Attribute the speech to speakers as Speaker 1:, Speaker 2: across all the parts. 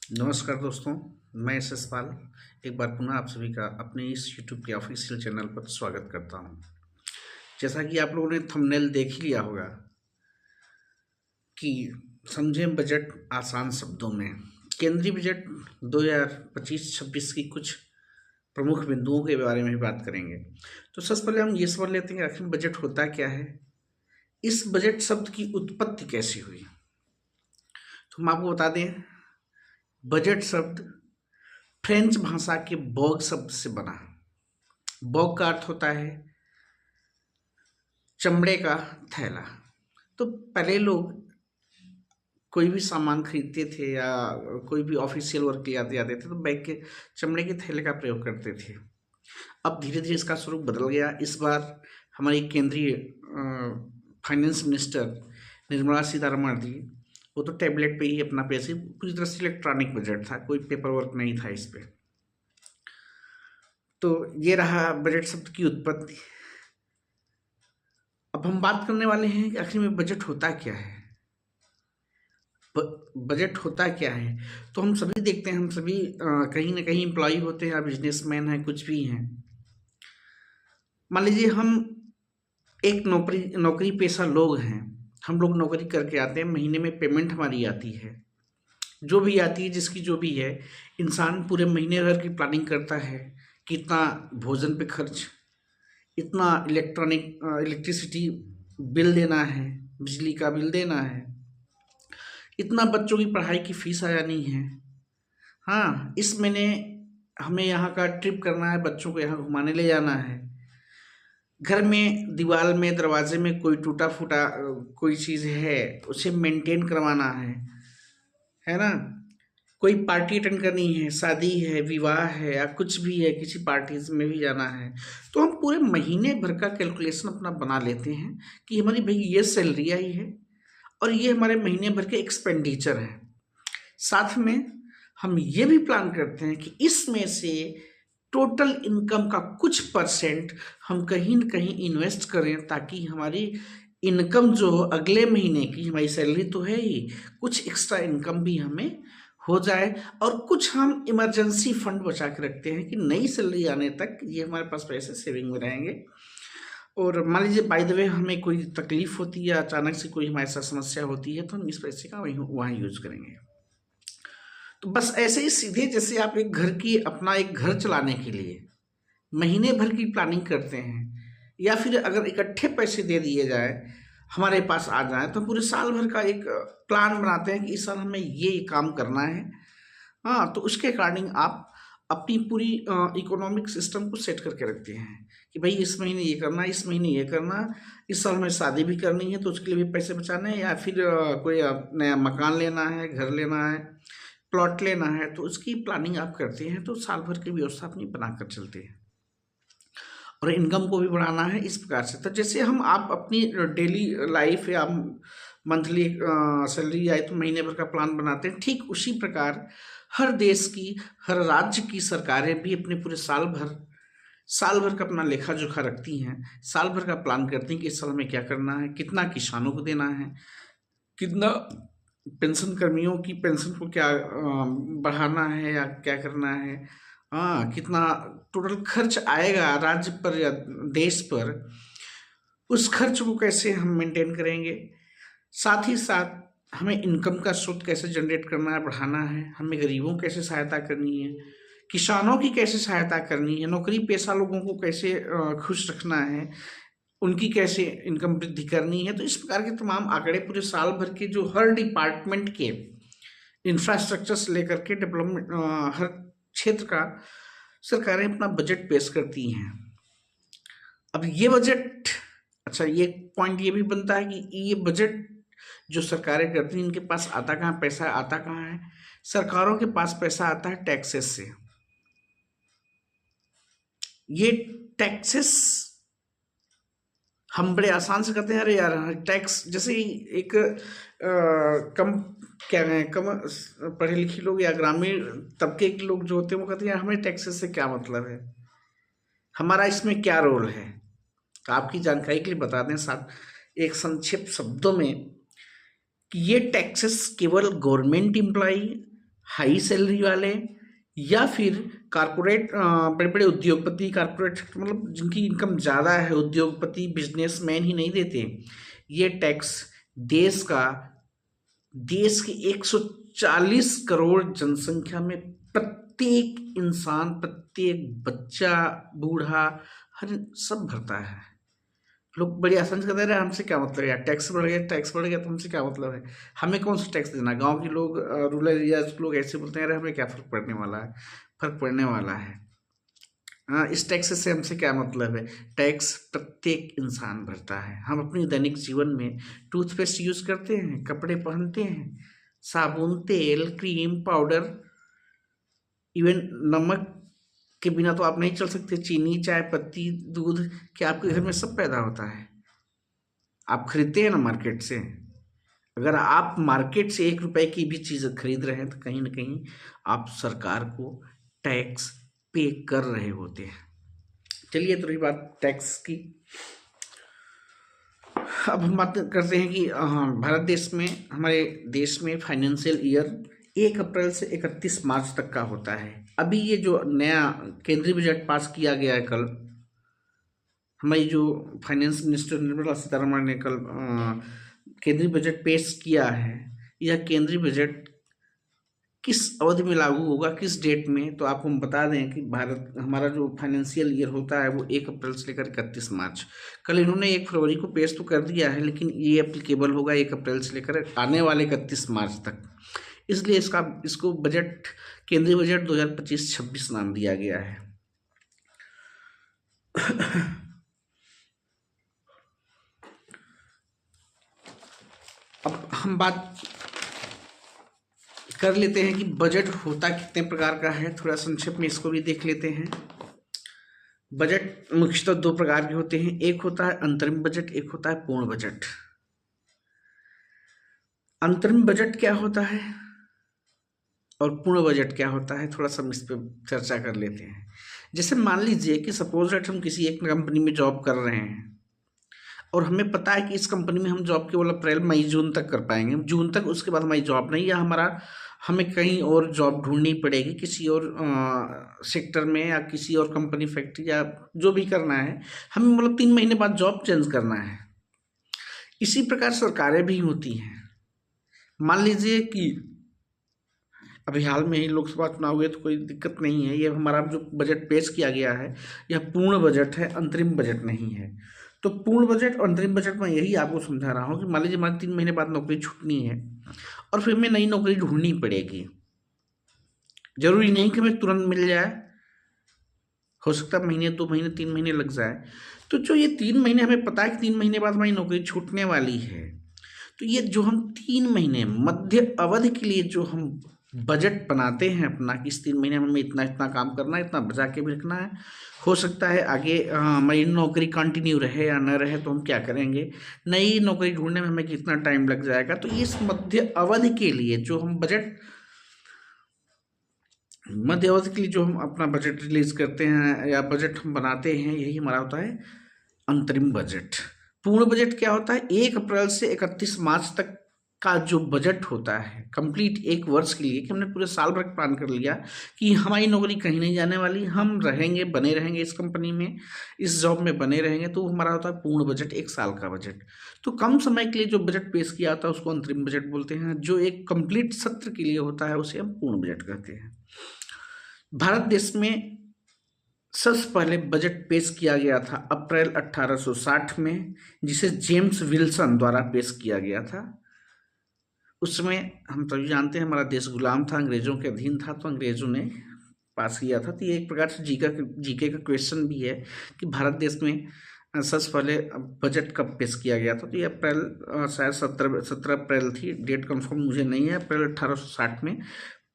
Speaker 1: नमस्कार दोस्तों, मैं एस पाल एक बार पुनः आप सभी का अपने इस यूट्यूब के ऑफिशियल चैनल पर स्वागत करता हूं। जैसा कि आप लोगों ने थंबनेल देख ही लिया होगा कि समझें बजट आसान शब्दों में। केंद्रीय बजट 2025-26 की कुछ प्रमुख बिंदुओं के बारे में भी बात करेंगे। तो सबसे पहले हम ये समझ लेते हैं कि आखिर बजट होता क्या है, इस बजट शब्द की उत्पत्ति कैसे हुई। तो हम आपको बता दें, बजट शब्द फ्रेंच भाषा के बॉग शब्द से बना। बॉग का अर्थ होता है चमड़े का थैला। तो पहले लोग कोई भी सामान खरीदते थे या कोई भी ऑफिशियल वर्क के लिए जाते थे तो बैग के चमड़े के थैले का प्रयोग करते थे। अब धीरे धीरे इसका स्वरूप बदल गया। इस बार हमारी केंद्रीय फाइनेंस मिनिस्टर निर्मला सीतारमण जी, वो तो टैबलेट पे ही अपना पैसे, पूरी तरह से इलेक्ट्रॉनिक बजट था, कोई पेपर वर्क नहीं था इस पे। तो ये रहा बजट शब्द की उत्पत्ति। अब हम बात करने वाले हैं कि आखिर में बजट होता क्या है। बजट होता क्या है तो हम सभी देखते हैं, हम सभी कहीं ना कहीं एम्प्लॉय होते हैं या बिजनेसमैन हैं, कुछ भी हैं। मान लीजिए हम एक नौकरी पेशा लोग हैं, हम लोग नौकरी करके आते हैं, महीने में पेमेंट हमारी आती है, जो भी आती है, जिसकी जो भी है। इंसान पूरे महीने भर की प्लानिंग करता है, कितना भोजन पे खर्च, इतना इलेक्ट्रिसिटी बिल देना है, बिजली का बिल देना है, इतना बच्चों की पढ़ाई की फीस आ जानी है। हाँ, इस महीने हमें यहाँ का ट्रिप करना है, बच्चों को यहाँ घुमाने ले जाना है। घर में दीवार में दरवाजे में कोई टूटा फूटा कोई चीज़ है, उसे मेंटेन करवाना है ना। कोई पार्टी अटेंड करनी है, शादी है, विवाह है या कुछ भी है, किसी पार्टीज में भी जाना है, तो हम पूरे महीने भर का कैलकुलेशन अपना बना लेते हैं कि हमारी भाई ये सैलरी आई है और ये हमारे महीने भर के एक्सपेंडिचर है। साथ में हम ये भी प्लान करते हैं कि इसमें से टोटल इनकम का कुछ परसेंट हम कहीं न कहीं इन्वेस्ट करें, ताकि हमारी इनकम जो अगले महीने की, हमारी सैलरी तो है ही, कुछ एक्स्ट्रा इनकम भी हमें हो जाए और कुछ हम इमरजेंसी फंड बचा के रखते हैं कि नई सैलरी आने तक ये हमारे पास पैसे सेविंग में रहेंगे। और मान लीजिए बाय द वे हमें कोई तकलीफ होती है या अचानक से कोई हमारे साथ समस्या होती है, तो हम इस पैसे का वहाँ यूज करेंगे। तो बस ऐसे ही सीधे जैसे आप अपना एक घर चलाने के लिए महीने भर की प्लानिंग करते हैं, या फिर अगर इकट्ठे पैसे दे दिए जाए, हमारे पास आ जाए, तो पूरे साल भर का एक प्लान बनाते हैं कि इस साल हमें ये काम करना है। हाँ, तो उसके अकॉर्डिंग आप अपनी पूरी इकोनॉमिक सिस्टम को सेट करके रखते हैं कि भाई इस महीने ये करना, इस महीने ये करना, इस साल हमें शादी भी करनी है तो उसके लिए भी पैसे बचाने हैं, या फिर कोई नया मकान लेना है, घर लेना है, प्लॉट लेना है, तो उसकी प्लानिंग आप करते हैं। तो साल भर की व्यवस्था अपनी बनाकर चलते हैं और इनकम को भी बढ़ाना है इस प्रकार से। तो जैसे आप अपनी डेली लाइफ या मंथली सैलरी आए तो महीने भर का प्लान बनाते हैं, ठीक उसी प्रकार हर देश की, हर राज्य की सरकारें भी अपने पूरे साल भर का अपना लेखा जोखा रखती हैं, साल भर का प्लान करती हैं कि इस साल में क्या करना है, कितना किसानों को देना है, कितना पेंशन कर्मियों की पेंशन को क्या बढ़ाना है या क्या करना है, हाँ, कितना टोटल खर्च आएगा राज्य पर या देश पर, उस खर्च को कैसे हम मेंटेन करेंगे। साथ ही साथ हमें इनकम का स्रोत कैसे जनरेट करना है, बढ़ाना है, हमें गरीबों को कैसे सहायता करनी है, किसानों की कैसे सहायता करनी है, नौकरी पेशा लोगों को कैसे खुश रखना है, उनकी कैसे इनकम वृद्धि करनी है। तो इस प्रकार के तमाम आंकड़े पूरे साल भर के जो हर डिपार्टमेंट के इंफ्रास्ट्रक्चर से लेकर के डेवलपमेंट, हर क्षेत्र का सरकारें अपना बजट पेश करती हैं। अब ये बजट, अच्छा, ये पॉइंट ये भी बनता है कि ये बजट जो सरकारें करती हैं, इनके पास आता कहाँ, पैसा आता कहाँ है। सरकारों के पास पैसा आता है टैक्सेस से। ये टैक्सेस हम बड़े आसान से कहते हैं, अरे यार टैक्स, जैसे एक कम पढ़े लिखे लोग या ग्रामीण तबके के लोग जो होते हैं वो कहते हैं हमें टैक्सेस से क्या मतलब है, हमारा इसमें क्या रोल है। तो आपकी जानकारी के लिए बता दें साथ एक संक्षिप्त शब्दों में कि ये टैक्सेस केवल गवर्नमेंट एम्प्लॉई, हाई सैलरी वाले या फिर कारपोरेट बड़े बड़े उद्योगपति, कारपोरेट मतलब जिनकी इनकम ज़्यादा है, उद्योगपति बिजनेसमैन ही नहीं देते ये टैक्स। देश का देश के 140 करोड़ जनसंख्या में प्रत्येक इंसान, प्रत्येक बच्चा, बूढ़ा, हर सब भरता है। लोग बड़ी आसानी से कहते हैं हमसे क्या मतलब है यार, टैक्स बढ़ गया, टैक्स बढ़ गया तो हमसे क्या मतलब है, हमें कौन सा टैक्स देना। गांव के लोग, रूरल एरियाज के लोग ऐसे बोलते हैं अरे हमें क्या फर्क पड़ने वाला है, फर्क पड़ने वाला है। हाँ, इस टैक्स से हमसे क्या मतलब है। टैक्स प्रत्येक इंसान भरता है। हम अपनी दैनिक जीवन में टूथपेस्ट यूज करते हैं, कपड़े पहनते हैं, साबुन, तेल, क्रीम, पाउडर, इवन नमक के बिना तो आप नहीं चल सकते। चीनी, चाय पत्ती, दूध, क्या आपके घर में सब पैदा होता है। आप खरीदते हैं ना मार्केट से। अगर आप मार्केट से 1 रुपए की भी चीज़ खरीद रहे हैं तो कहीं ना कहीं आप सरकार को टैक्स पे कर रहे होते हैं। चलिए, तो रही बात टैक्स की। अब हम बात करते हैं कि भारत देश में, हमारे देश में फाइनेंशियल ईयर 1 अप्रैल से 31 मार्च तक का होता है। अभी ये जो नया केंद्रीय बजट पास किया गया है कल, हमारी जो फाइनेंस मिनिस्टर निर्मला सीतारमण ने कल केंद्रीय बजट पेश किया है, यह केंद्रीय बजट किस अवधि में लागू होगा, किस डेट में, तो आपको हम बता दें कि भारत, हमारा जो फाइनेंशियल ईयर होता है वो 1 अप्रैल से लेकर 31 मार्च। कल इन्होंने 1 फरवरी को पेश तो कर दिया है, लेकिन ये एप्लीकेबल होगा 1 अप्रैल से लेकर आने वाले 31 मार्च तक। इसलिए इसको बजट, केंद्रीय बजट 2025-26 नाम दिया गया है। अब हम बात कर लेते हैं कि बजट होता कितने प्रकार का है। थोड़ा संक्षेप में इसको भी देख लेते हैं। बजट मुख्यतः 2 प्रकार के होते हैं, एक होता है अंतरिम बजट, एक होता है पूर्ण बजट। अंतरिम बजट क्या होता है और पूर्ण बजट क्या होता है, थोड़ा सा हम इस पर चर्चा कर लेते हैं। जैसे मान लीजिए कि सपोज दैट हम किसी एक कंपनी में जॉब कर रहे हैं और हमें पता है कि इस कंपनी में हम जॉब केवल अप्रैल, मई, जून तक कर पाएंगे, जून तक, उसके बाद हमारी जॉब नहीं, या हमें कहीं और जॉब ढूंढनी पड़ेगी किसी और सेक्टर में, या किसी और कंपनी, फैक्ट्री, या जो भी करना है, हमें मतलब 3 महीने बाद जॉब चेंज करना है। इसी प्रकार सरकारें भी होती हैं। मान लीजिए कि अभी हाल में ही लोकसभा चुनाव हुए तो कोई दिक्कत नहीं है, ये हमारा जो बजट पेश किया गया है यह पूर्ण बजट है, अंतरिम बजट नहीं है। तो पूर्ण बजट और अंतरिम बजट में यही आपको समझा रहा हूँ कि मान लीजिए हमारी 3 महीने बाद नौकरी छूटनी है और फिर हमें नई नौकरी ढूंढनी पड़ेगी। जरूरी नहीं कि हमें तुरंत मिल जाए, हो सकता है महीने, 2 महीने, 3 महीने लग जाए। तो जो ये 3 महीने, हमें पता है कि 3 महीने बाद हमारी नौकरी छूटने वाली है, तो ये जो हम 3 महीने मध्य अवधि के लिए जो हम बजट बनाते हैं अपना, कि इस 3 महीने में हमें इतना इतना काम करना है, इतना बचा के भी रखना है, हो सकता है आगे हमारी नौकरी कंटिन्यू रहे या न रहे तो हम क्या करेंगे, नई नौकरी ढूंढने में हमें कितना टाइम लग जाएगा। तो इस मध्य अवधि के लिए जो हम मध्य अवधि के लिए जो हम अपना बजट रिलीज करते हैं या बजट हम बनाते हैं, यही हमारा होता है अंतरिम बजट। पूर्ण बजट क्या होता है, 1 अप्रैल से 31 मार्च तक का जो बजट होता है कंप्लीट 1 वर्ष के लिए, कि हमने पूरे साल भर प्लान कर लिया कि हमारी नौकरी कहीं नहीं जाने वाली, हम रहेंगे, बने रहेंगे इस कंपनी में, इस जॉब में बने रहेंगे, तो हमारा होता है पूर्ण बजट, 1 साल का बजट। तो कम समय के लिए जो बजट पेश किया जाता है उसको अंतरिम बजट बोलते हैं। जो एक कंप्लीट सत्र के लिए होता है उसे हम पूर्ण बजट कहते हैं। भारत देश में सबसे पहले बजट पेश किया गया था अप्रैल 1860 में, जिसे जेम्स विल्सन द्वारा पेश किया गया था। उस समय हम सभी जानते हैं हमारा देश गुलाम था, अंग्रेजों के अधीन था, तो अंग्रेजों ने पास किया था। तो ये एक प्रकार से जीके का क्वेश्चन भी है कि भारत देश में सबसे पहले बजट कब पेश किया गया था। तो ये अप्रैल, शायद 17 अप्रैल थी, डेट कंफर्म मुझे नहीं है। अप्रैल 1860 में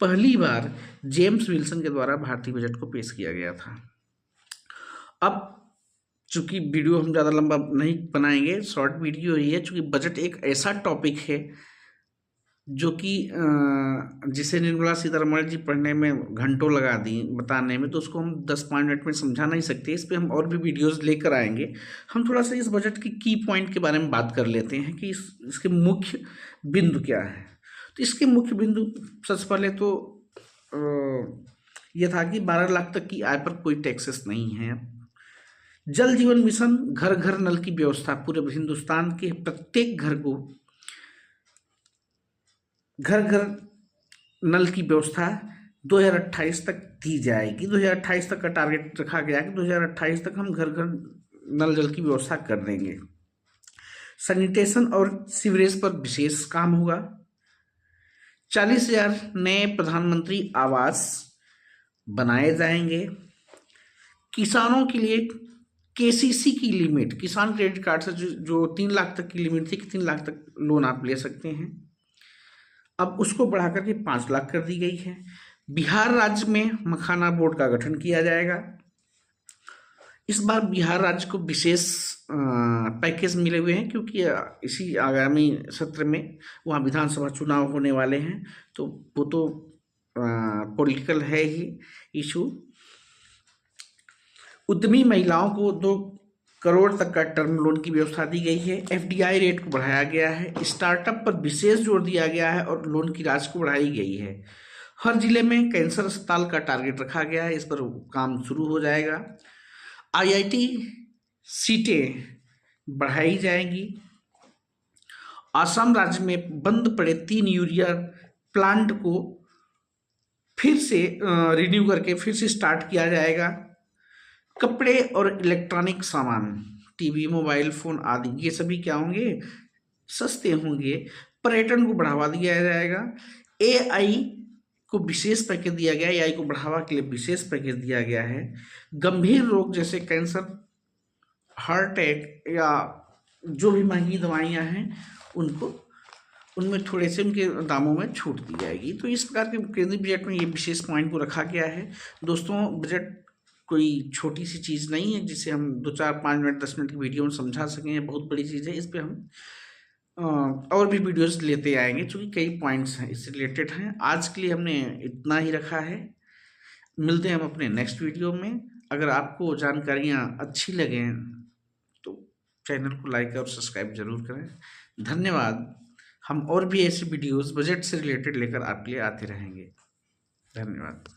Speaker 1: पहली बार जेम्स विल्सन के द्वारा भारतीय बजट को पेश किया गया था। अब चूंकि वीडियो हम ज़्यादा लंबा नहीं बनाएंगे, शॉर्ट वीडियो ही है, चूंकि बजट एक ऐसा टॉपिक है जो कि जिसे निर्मला सीतारमण जी पढ़ने में घंटों लगा दी बताने में, तो उसको हम 10-5 मिनट में समझा नहीं सकते। इस पर हम और भी वीडियोस लेकर आएंगे। हम थोड़ा सा इस बजट की पॉइंट के बारे में बात कर लेते हैं कि इसके मुख्य बिंदु क्या है। तो इसके मुख्य बिंदु, सबसे पहले तो यह था कि 12 लाख तक की आय पर कोई टैक्सेस नहीं है। जल जीवन मिशन, घर घर नल की व्यवस्था, पूरे हिंदुस्तान के प्रत्येक घर को घर घर नल की व्यवस्था 2028 तक दी जाएगी। 2028 तक का टारगेट रखा गया कि 2028 तक हम घर घर नल जल की व्यवस्था कर देंगे। सैनिटेशन और सीवरेज पर विशेष काम होगा। 40,000 नए प्रधानमंत्री आवास बनाए जाएंगे। किसानों के लिए केसीसी की लिमिट, किसान क्रेडिट कार्ड से जो 3 लाख तक की लिमिट थी कि 3 लाख तक लोन आप ले सकते हैं, अब उसको बढ़ाकर के 5 लाख कर दी गई है। बिहार राज्य में मखाना बोर्ड का गठन किया जाएगा। इस बार बिहार राज्य को विशेष पैकेज मिले हुए हैं क्योंकि इसी आगामी सत्र में वहाँ विधानसभा चुनाव होने वाले हैं, तो वो तो पॉलिटिकल है ही इशू। उद्यमी महिलाओं को 2 करोड़ तक का टर्म लोन की व्यवस्था दी गई है। एफडीआई रेट को बढ़ाया गया है। स्टार्टअप पर विशेष जोर दिया गया है और लोन की राशि को बढ़ाई गई है। हर जिले में कैंसर अस्पताल का टारगेट रखा गया है, इस पर काम शुरू हो जाएगा। आईआईटी सीटें बढ़ाई जाएंगी। असम राज्य में बंद पड़े 3 यूरिया प्लांट को फिर से रिन्यू करके फिर से स्टार्ट किया जाएगा। कपड़े और इलेक्ट्रॉनिक सामान, टीवी, मोबाइल फोन आदि, ये सभी क्या होंगे, सस्ते होंगे। पर्यटन को बढ़ावा दिया जाएगा। एआई को विशेष पैकेज दिया गया है, एआई को बढ़ावा के लिए विशेष पैकेज दिया गया है। गंभीर रोग जैसे कैंसर, हार्ट अटैक या जो भी महंगी दवाइयाँ हैं उनमें थोड़े से उनके दामों में छूट दी जाएगी। तो इस प्रकार के केंद्रीय बजट में ये विशेष पॉइंट को रखा गया है। दोस्तों, बजट कोई छोटी सी चीज़ नहीं है जिसे हम 2, 4, 5 मिनट 10 मिनट की वीडियो में समझा सकें। ये बहुत बड़ी चीज़ है। इस पर हम और भी वीडियोस लेते आएंगे क्योंकि कई पॉइंट्स हैं इससे रिलेटेड हैं। आज के लिए हमने इतना ही रखा है। मिलते हैं हम अपने नेक्स्ट वीडियो में। अगर आपको जानकारियाँ अच्छी लगें तो चैनल को लाइक और सब्सक्राइब जरूर करें। धन्यवाद। हम और भी ऐसे वीडियोस बजट से रिलेटेड लेकर आपके लिए आते रहेंगे। धन्यवाद।